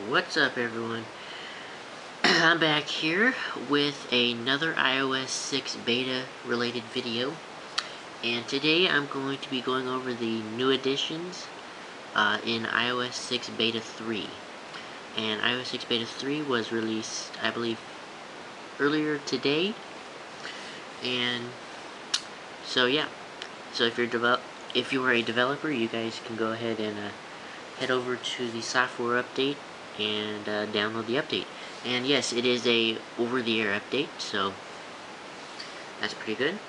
What's up, everyone? I'm back here with another iOS 6 beta related video, and today I'm going to be going over the new additions in iOS 6 beta 3. And iOS 6 beta 3 was released, I believe, earlier today. And so yeah, so if you are a developer, you guys can go ahead and head over to the software update and download the update. And yes, it is a over-the-air update, so that's pretty good.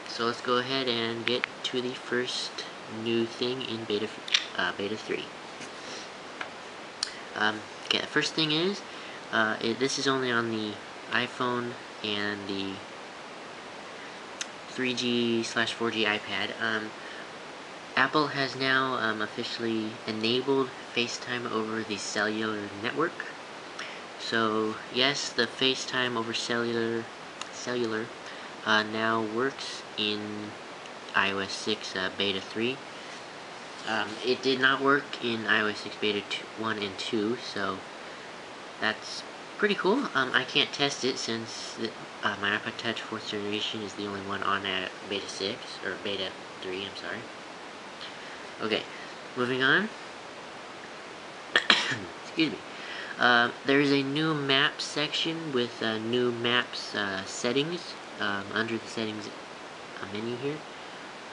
So let's go ahead and get to the first new thing in beta 3. Okay, the first thing is, this is only on the iPhone and the 3G/4G iPad. Apple has now officially enabled FaceTime over the cellular network. So yes, the FaceTime over cellular now works in iOS 6 beta 3. It did not work in iOS 6 beta 1 and 2, so that's pretty cool. I can't test it since my iPod Touch 4th generation is the only one on beta 6, or beta 3, I'm sorry. Okay, moving on. Excuse me. There is a new Maps section with new Maps settings under the settings menu here,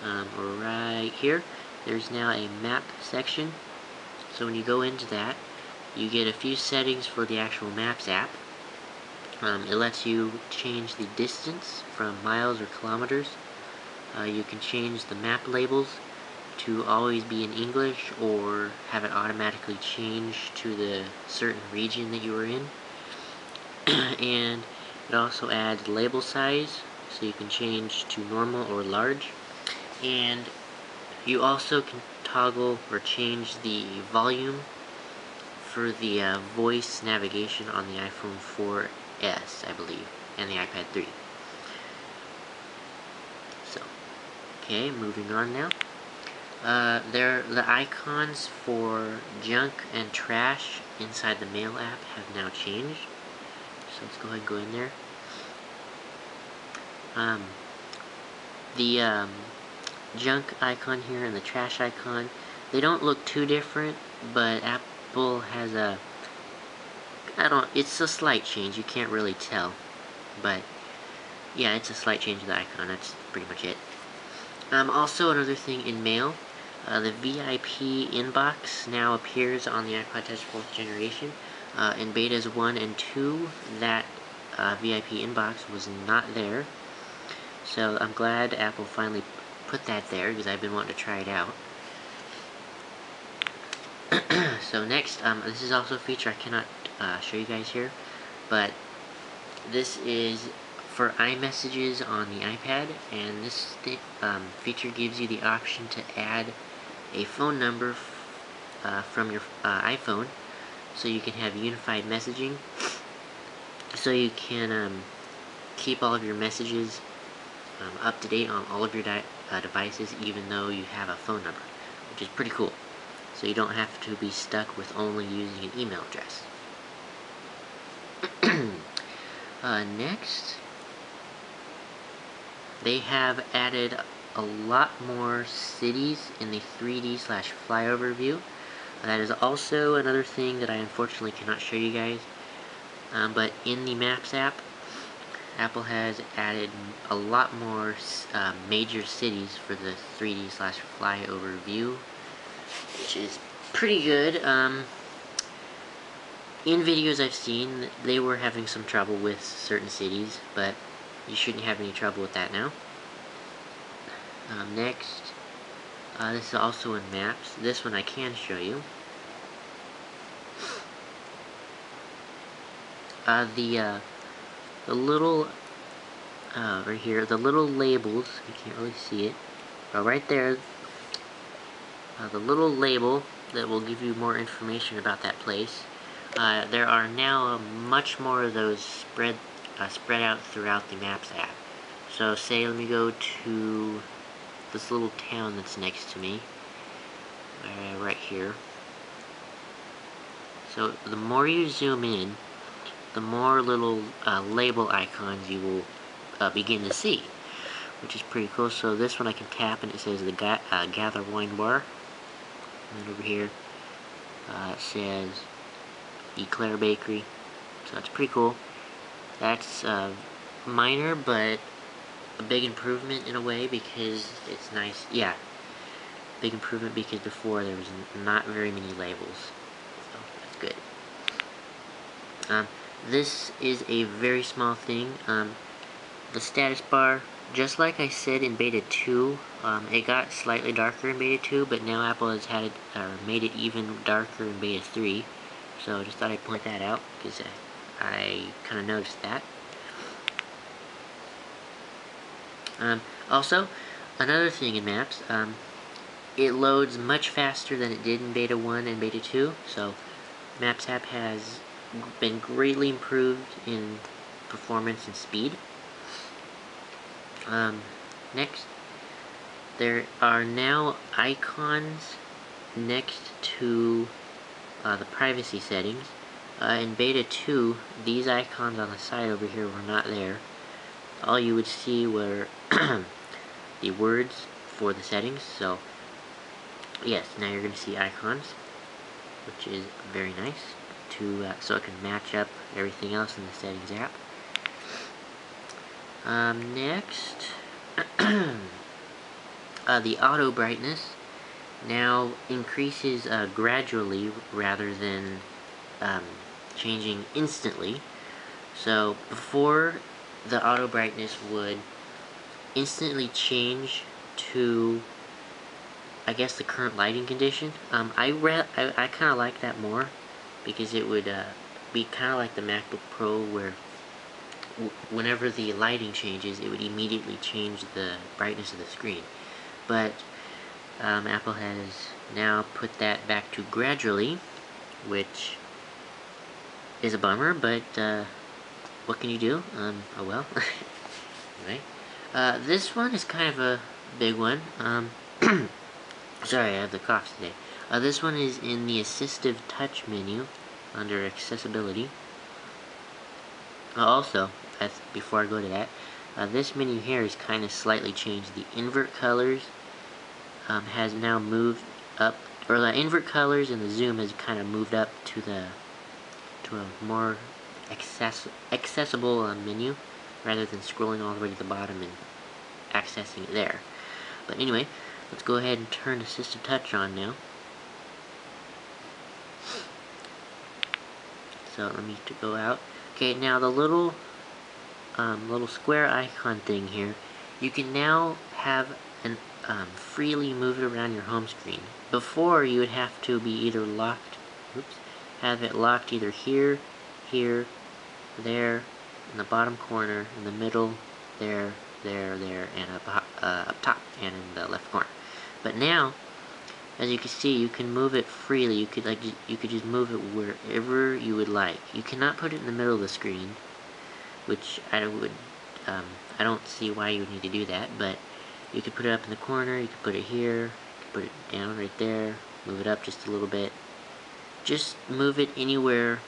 right here. There's now a map section. So when you go into that, you get a few settings for the actual Maps app. It lets you change the distance from miles or kilometers. You can change the map labels to always be in English, or have it automatically change to the certain region that you are in. And it also adds label size, so you can change to normal or large. And you also can toggle or change the volume for the voice navigation on the iPhone 4S, I believe, and the iPad 3. So, okay, moving on now. The icons for junk and trash inside the Mail app have now changed. So let's go ahead and go in there. The junk icon here and the trash icon, they don't look too different, but Apple has it's a slight change. You can't really tell, but yeah, it's a slight change of the icon. That's pretty much it. Also, another thing in Mail. The VIP inbox now appears on the iPod Touch 4th generation. In betas 1 and 2, that VIP inbox was not there. So I'm glad Apple finally put that there, because I've been wanting to try it out. So next, this is also a feature I cannot show you guys here, but this is for iMessages on the iPad, and this feature gives you the option to add a phone number from your iPhone, so you can have unified messaging, so you can keep all of your messages up to date on all of your devices, even though you have a phone number, which is pretty cool. So you don't have to be stuck with only using an email address. Next, they have added a lot more cities in the 3D/flyover view. That is also another thing that I unfortunately cannot show you guys. But in the Maps app, Apple has added a lot more major cities for the 3D/flyover view, which is pretty good. In videos I've seen, they were having some trouble with certain cities, but you shouldn't have any trouble with that now. Next, this is also in Maps. This one I can show you. The little, right here, the little labels, you can't really see it, but right there, the little label that will give you more information about that place. There are now much more of those spread out throughout the Maps app. So say, let me go to this little town that's next to me, right here. So the more you zoom in, the more little label icons you will begin to see, which is pretty cool. So this one I can tap and it says the Gather Wine Bar. And then over here it says Eclair Bakery. So it's pretty cool. That's minor, but a big improvement in a way because it's nice. Yeah, big improvement because before there was not very many labels. So that's good. This is a very small thing. The status bar, just like I said in beta 2, it got slightly darker in beta 2, but now Apple has had it, made it even darker in beta 3. So I just thought I'd point that out because I kind of noticed that. Also, another thing in Maps, it loads much faster than it did in beta 1 and beta 2. So Maps app has been greatly improved in performance and speed. Next, there are now icons next to the privacy settings. In beta 2, these icons on the side over here were not there. All you would see were the words for the settings. So yes, now you're going to see icons, which is very nice so it can match up everything else in the settings app. Next, the auto brightness now increases gradually rather than changing instantly. So before, the auto brightness would instantly change to, I guess, the current lighting condition. I kind of like that more because it would be kind of like the MacBook Pro where whenever the lighting changes, it would immediately change the brightness of the screen. But Apple has now put that back to gradually, which is a bummer, but what can you do? Oh well. Anyway, this one is kind of a big one. Sorry, I have the cough today. This one is in the Assistive Touch menu under Accessibility. Also, before I go to that, this menu here is kind of slightly changed. The invert colors has now moved up, or the invert colors and the zoom has kind of moved up to a more accessible menu, rather than scrolling all the way to the bottom and accessing it there. But anyway, let's go ahead and turn Assistive Touch on now. So let me go out. Okay, now the little square icon thing here, you can now have an freely move it around your home screen. Before, you would have to be either locked, have it locked either here, here, there, in the bottom corner, in the middle, there, and up top, and in the left corner. But now, as you can see, you can move it freely. You could just move it wherever you would like. You cannot put it in the middle of the screen, which I don't see why you would need to do that. But you could put it up in the corner. You could put it here. You could put it down right there. Move it up just a little bit. Just move it anywhere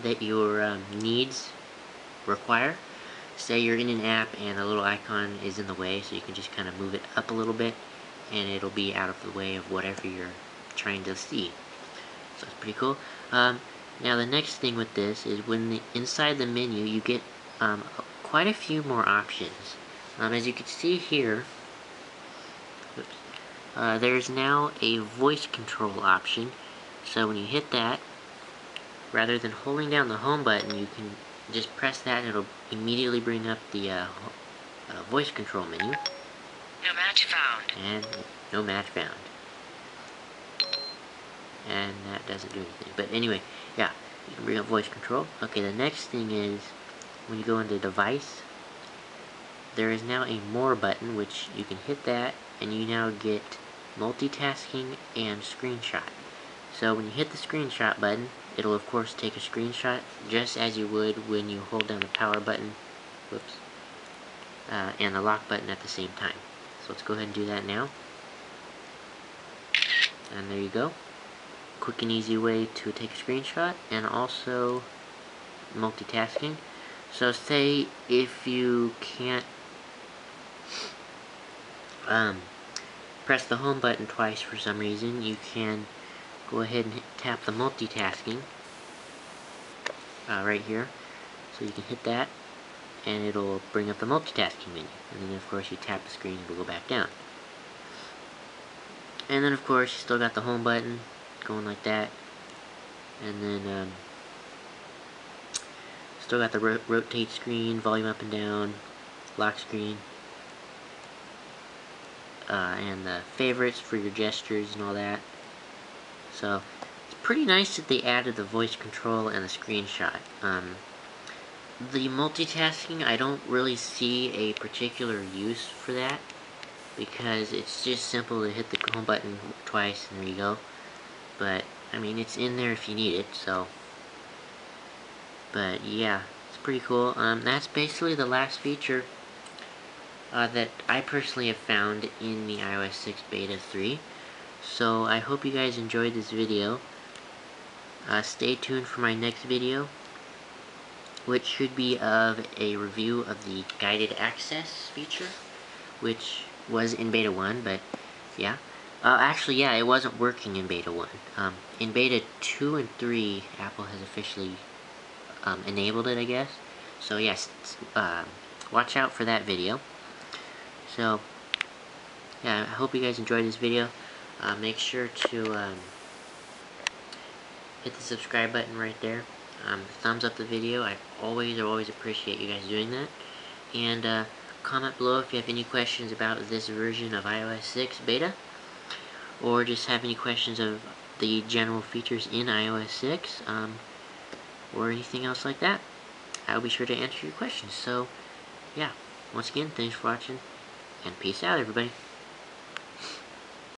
that your needs require. Say you're in an app and a little icon is in the way, so you can just kind of move it up a little bit, and it'll be out of the way of whatever you're trying to see. So it's pretty cool. Now the next thing with this is inside the menu you get quite a few more options. As you can see here, there's now a voice control option. So when you hit that, rather than holding down the home button, you can just press that and it'll immediately bring up the voice control menu. No match found. And no match found. And that doesn't do anything. But anyway, yeah, you can bring up voice control. Okay, the next thing is when you go into device, there is now a more button, which you can hit that and you now get multitasking and screenshot. So when you hit the screenshot button, it'll of course take a screenshot just as you would when you hold down the power button, and the lock button at the same time. So let's go ahead and do that now. And there you go. quick and easy way to take a screenshot, and also multitasking. So say if you can't press the home button twice for some reason, you can go ahead and tap the multitasking right here. So you can hit that, and it'll bring up the multitasking menu. And then of course you tap the screen, it'll go back down. And then of course you still got the home button going like that. And then still got the rotate screen, volume up and down, lock screen, and the favorites for your gestures and all that. So it's pretty nice that they added the voice control and the screenshot. The multitasking, I don't really see a particular use for that, because it's just simple to hit the home button twice and there you go. But I mean, it's in there if you need it. So, but yeah, it's pretty cool. That's basically the last feature that I personally have found in the iOS 6 Beta 3. So I hope you guys enjoyed this video. Stay tuned for my next video, which should be of a review of the guided access feature, which was in Beta 1, but yeah. Actually, yeah, it wasn't working in Beta 1. In Beta 2 and 3, Apple has officially enabled it, I guess. So yes, watch out for that video. So, yeah, I hope you guys enjoyed this video. Make sure to hit the subscribe button right there. Thumbs up the video. I always appreciate you guys doing that. And comment below if you have any questions about this version of iOS 6 beta, or just have any questions of the general features in iOS 6, or anything else like that. I'll be sure to answer your questions. So, yeah, once again, thanks for watching, and peace out, everybody.